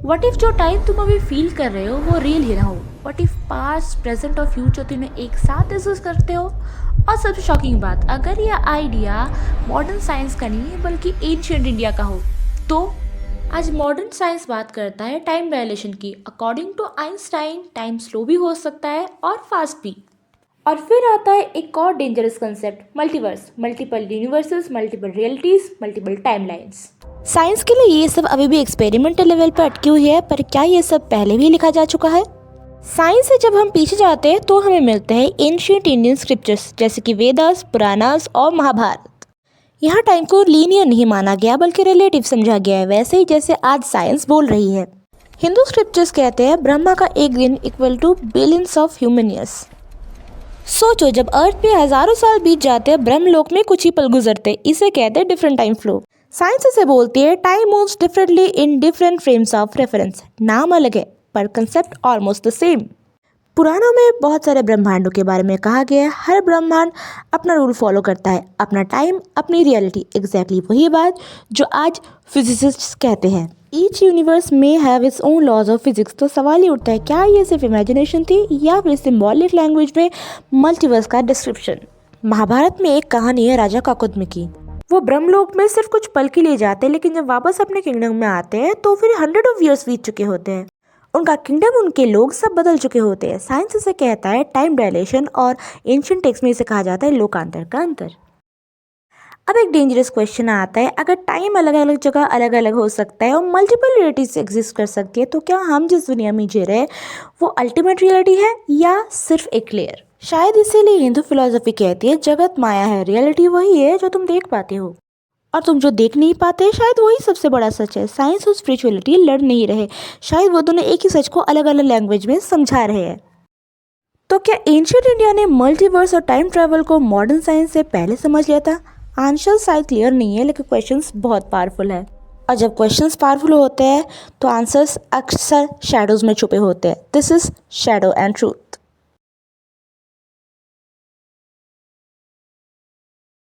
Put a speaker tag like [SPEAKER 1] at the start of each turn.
[SPEAKER 1] What if जो time तुम अभी फील कर रहे हो वो रियल ही ना हो? व्हाट इफ पास्ट प्रेजेंट और फ्यूचर तुम्हें एक साथ महसूस करते हो? और सबसे शॉकिंग बात, अगर यह आइडिया मॉडर्न साइंस का नहीं है बल्कि एंशिएंट इंडिया का हो तो? आज मॉडर्न साइंस बात करता है टाइम डायलेशन की। According to Einstein time slow भी हो सकता है और फास्ट भी। और फिर आता है एक और dangerous concept, multiverse, multiple universes, multiple realities, multiple timelines. Science के लिए ये सब अभी भी एक्सपेरिमेंटल लेवल पर अटकी हुई है, पर क्या ये सब पहले भी लिखा जा चुका है? साइंस से जब हम पीछे जाते हैं तो हमें मिलते हैं एंशिएंट इंडियन स्क्रिप्चर्स जैसे कि वेदास, पुराणास और महाभारत। यहाँ टाइम को लीनियर नहीं माना गया बल्कि रिलेटिव समझा गया है, वैसे ही जैसे आज साइंस बोल रही है। हिंदू स्क्रिप्चर्स कहते हैं ब्रह्मा का एक दिन equal to billions of human years. सोचो, जब अर्थ पे हजारों साल बीत जाते हैं, ब्रह्मलोक में कुछ ही पल गुजरते, इसे कहते हैं डिफरेंट टाइम फ्लो। साइंस इसे बोलती है time moves differently in different frames of reference. नाम अलग है पर कंसेप्ट ऑलमोस्ट द सेम। पुराणों में बहुत सारे ब्रह्मांडों के बारे में कहा गया है। हर ब्रह्मांड अपना रूल फॉलो करता है, अपना टाइम, अपनी रियलिटी। एग्जैक्टली वही बात जो आज फिजिसिस्ट्स कहते हैं। ईच यूनिवर्स में have its own laws of physics. तो सवाल ये उठता है, क्या ये सिर्फ इमेजिनेशन थी या फिर सिंबॉलिक लैंग्वेज में मल्टीवर्स का डिस्क्रिप्शन? महाभारत में एक कहानी है राजा काकुत्म की। वो ब्रह्मलोक में सिर्फ कुछ पल के लिए जाते हैं, लेकिन जब वापस अपने किंगडम में आते हैं तो फिर 100 ऑफ ईयर्स बीत चुके होते हैं। उनका किंगडम, उनके लोग सब बदल चुके होते हैं। साइंस इसे कहता है टाइम डायलेशन, और एंशिएंट टेक्स्ट में इसे कहा जाता है लोकांतर का अंतर। अब एक डेंजरस क्वेश्चन आता है, अगर टाइम अलग अलग जगह अलग अलग हो सकता है और मल्टीपल रियलिटीज एग्जिस्ट कर सकती है, तो क्या हम जिस दुनिया में जी रहे हैं वो अल्टीमेट रियलिटी है या सिर्फ एक लेयर? शायद इसीलिए हिंदू फिलॉसफी कहती है जगत माया है, रियलिटी वही है जो तुम देख पाते हो, और तुम जो देख नहीं पाते शायद वही सबसे बड़ा सच है। साइंस और स्पिरिचुअलिटी लड़ नहीं रहे, शायद वो दोनों एक ही सच को अलग अलग लैंग्वेज में समझा रहे हैं। तो क्या एंशिएंट इंडिया ने मल्टीवर्स और टाइम ट्रैवल को मॉडर्न साइंस से पहले समझ लिया था? आंसर शायद क्लियर नहीं है, लेकिन क्वेश्चंस बहुत पावरफुल है, और जब क्वेश्चंस पावरफुल होते हैं तो आंसर्स अक्सर शैडोज में छुपे होते हैं। This is shadow and truth.